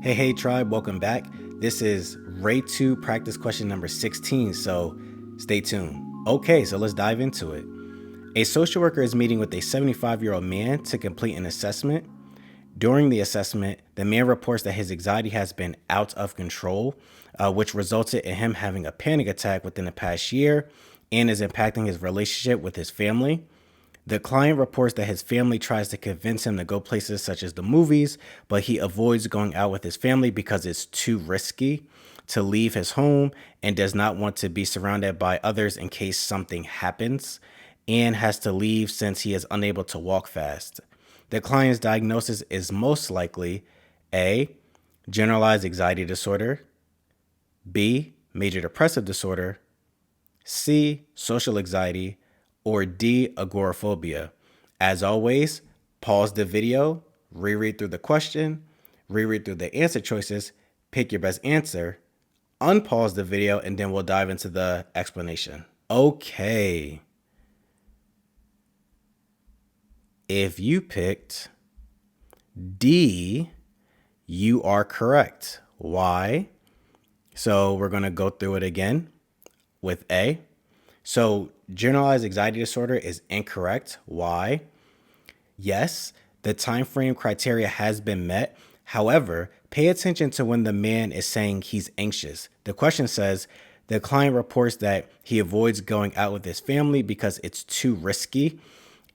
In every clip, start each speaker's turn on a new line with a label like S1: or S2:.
S1: Hey tribe, welcome back. This is RayTube practice question number 16, so stay tuned. Okay, so let's dive into it. A social worker is meeting with a 75-year-old man to complete an assessment. During the assessment, the man reports that his anxiety has been out of control, which resulted in him having a panic attack within the past year and is impacting his relationship with his family. The client reports that his family tries to convince him to go places such as the movies, but he avoids going out with his family because it's too risky to leave his home and does not want to be surrounded by others in case something happens, and has to leave since he is unable to walk fast. The client's diagnosis is most likely A, generalized anxiety disorder, B, major depressive disorder, C, social anxiety, or D, agoraphobia. As always, pause the video, reread through the question, reread through the answer choices, pick your best answer, unpause the video, and then we'll dive into the explanation. Okay. If you picked D, you are correct. Why? So we're going to go through it again with A. So generalized anxiety disorder is incorrect. Why? Yes, the time frame criteria has been met. However, pay attention to when the man is saying he's anxious. The question says the client reports that he avoids going out with his family because it's too risky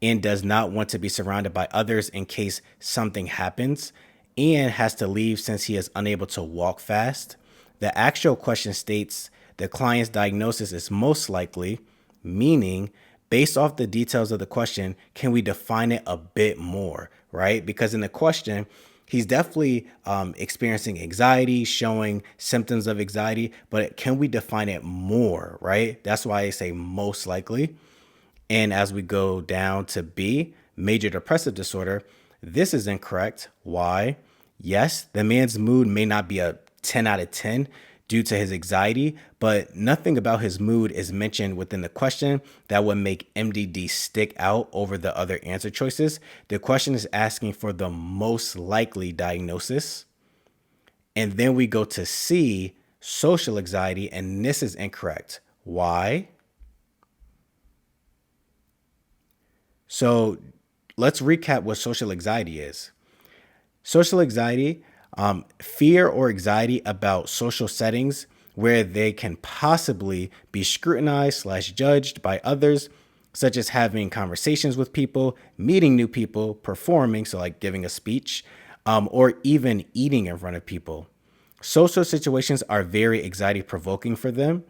S1: and does not want to be surrounded by others in case something happens, and has to leave since he is unable to walk fast. The actual question states the client's diagnosis is most likely, meaning based off the details of the question, can we define it a bit more, right? Because in the question, he's definitely experiencing anxiety, showing symptoms of anxiety, but can we define it more, right? That's why I say most likely. And as we go down to B, major depressive disorder, this is incorrect. Why? Yes, the man's mood may not be a 10 out of 10 due to his anxiety, but nothing about his mood is mentioned within the question that would make MDD stick out over the other answer choices. The question is asking for the most likely diagnosis. And then we go to C, social anxiety, and this is incorrect. Why? So let's recap what social anxiety is. Social anxiety, fear or anxiety about social settings where they can possibly be scrutinized / judged by others, such as having conversations with people, meeting new people, performing, so like giving a speech, or even eating in front of people. Social situations are very anxiety provoking for them.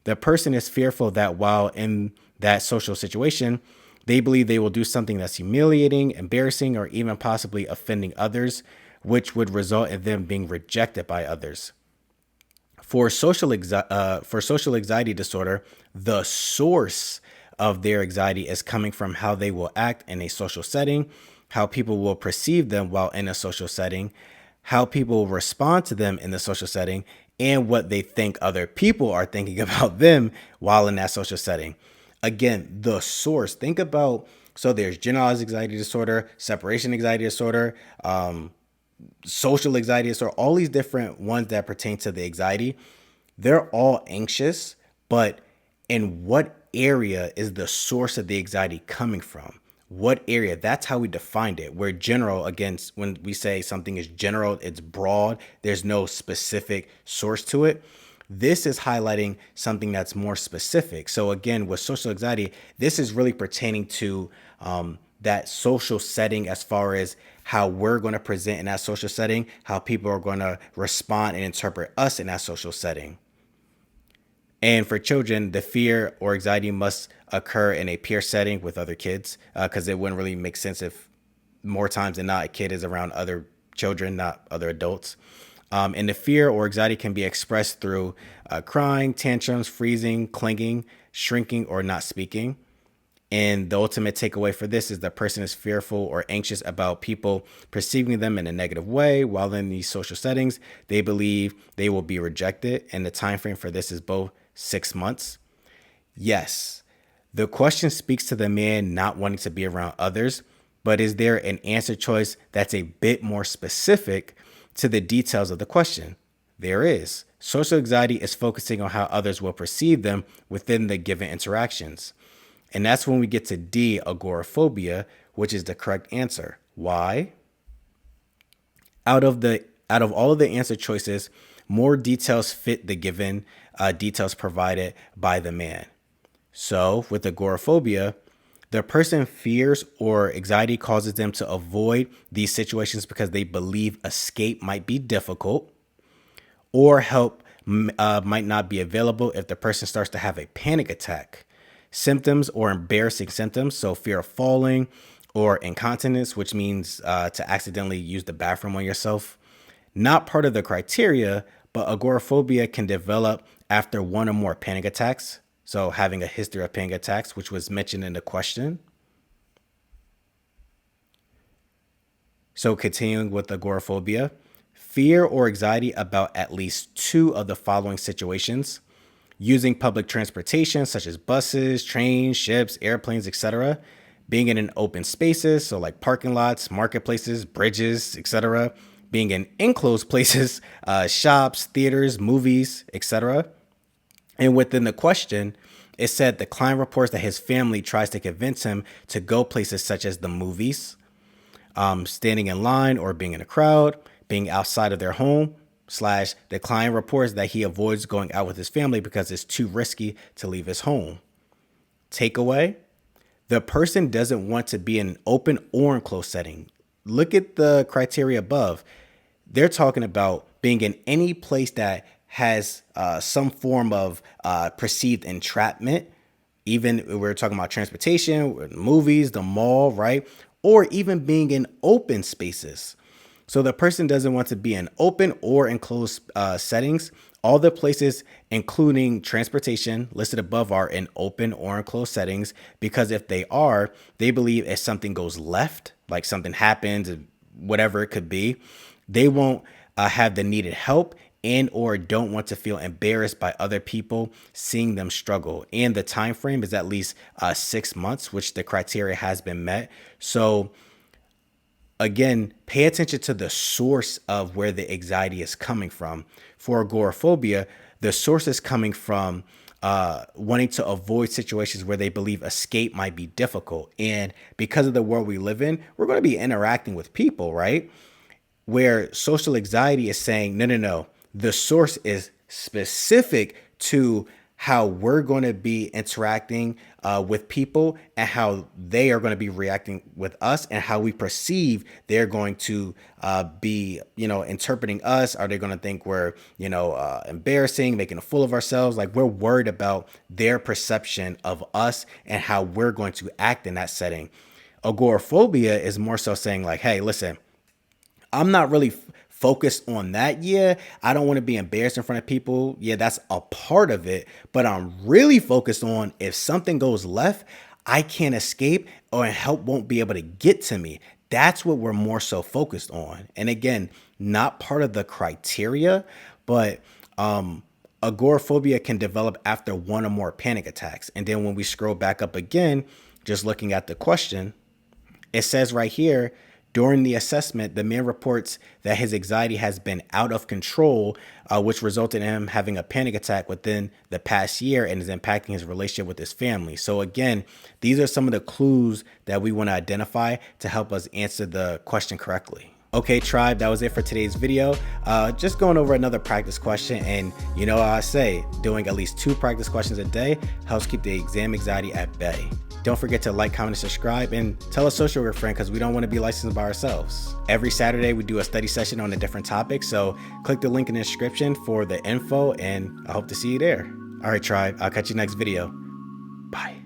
S1: The person is fearful that while in that social situation, they believe they will do something that's humiliating, embarrassing, or even possibly offending others, which would result in them being rejected by others. For social anxiety disorder, the source of their anxiety is coming from how they will act in a social setting, how people will perceive them while in a social setting, how people will respond to them in the social setting, and what they think other people are thinking about them while in that social setting. Again, the source. Think about, so there's generalized anxiety disorder, separation anxiety disorder, social anxiety disorder, all these different ones that pertain to the anxiety. They're all anxious, but in what area is the source of the anxiety coming from? What area? That's how we defined it. We're general, against when we say something is general, it's broad. There's no specific source to it. This is highlighting something that's more specific. So again, with social anxiety, this is really pertaining to that social setting, as far as how we're going to present in that social setting, how people are going to respond and interpret us in that social setting. And for children, the fear or anxiety must occur in a peer setting with other kids, because it wouldn't really make sense if more times than not a kid is around other children, not other adults. And the fear or anxiety can be expressed through crying, tantrums, freezing, clinging, shrinking, or not speaking. And the ultimate takeaway for this is the person is fearful or anxious about people perceiving them in a negative way. While in these social settings, they believe they will be rejected. And the time frame for this is both 6 months. Yes, the question speaks to the man not wanting to be around others, but is there an answer choice that's a bit more specific to the details of the question. There is. Social anxiety is focusing on how others will perceive them within the given interactions. And that's when we get to D, agoraphobia, which is the correct answer. Why? Out of all of the answer choices, more details fit the given details provided by the man. So with agoraphobia, the person fears or anxiety causes them to avoid these situations because they believe escape might be difficult, or help might not be available if the person starts to have a panic attack. Symptoms or embarrassing symptoms, so fear of falling or incontinence, which means to accidentally use the bathroom on yourself. Not part of the criteria, but agoraphobia can develop after one or more panic attacks. So having a history of panic attacks, which was mentioned in the question. So continuing with agoraphobia, fear or anxiety about at least two of the following situations: using public transportation, such as buses, trains, ships, airplanes, etc., being in an open spaces, so like parking lots, marketplaces, bridges, etc., being in enclosed places, shops, theaters, movies, etc. And within the question, it said the client reports that his family tries to convince him to go places such as the movies, standing in line or being in a crowd, being outside of their home, / the client reports that he avoids going out with his family because it's too risky to leave his home. Takeaway: the person doesn't want to be in an open or enclosed setting. Look at the criteria above. They're talking about being in any place that has some form of perceived entrapment. Even we're talking about transportation, movies, the mall, right? Or even being in open spaces. So the person doesn't want to be in open or enclosed settings. All the places, including transportation, listed above are in open or enclosed settings, because if they are, they believe if something goes left, like something happens, whatever it could be, they won't have the needed help and or don't want to feel embarrassed by other people seeing them struggle. And the time frame is at least 6 months, which the criteria has been met. So again, pay attention to the source of where the anxiety is coming from. For agoraphobia, the source is coming from wanting to avoid situations where they believe escape might be difficult. And because of the world we live in, we're going to be interacting with people, right? Where social anxiety is saying, no. The source is specific to how we're going to be interacting with people and how they are going to be reacting with us and how we perceive they're going to be, interpreting us. Are they going to think we're, embarrassing, making a fool of ourselves? Like, we're worried about their perception of us and how we're going to act in that setting. Agoraphobia is more so saying like, hey, listen, I'm not really focused on that. Yeah, I don't want to be embarrassed in front of people. Yeah, that's a part of it. But I'm really focused on if something goes left, I can't escape or help won't be able to get to me. That's what we're more so focused on. And again, not part of the criteria, but agoraphobia can develop after one or more panic attacks. And then when we scroll back up again, just looking at the question, it says right here, during the assessment, the man reports that his anxiety has been out of control, which resulted in him having a panic attack within the past year and is impacting his relationship with his family. So again, these are some of the clues that we want to identify to help us answer the question correctly. Okay, tribe, that was it for today's video. Just going over another practice question. And you know how I say, doing at least 2 practice questions a day helps keep the exam anxiety at bay. Don't forget to like, comment, and subscribe, and tell a social worker friend because we don't want to be licensed by ourselves. Every Saturday, we do a study session on a different topic, so click the link in the description for the info, and I hope to see you there. All right, tribe, I'll catch you next video. Bye.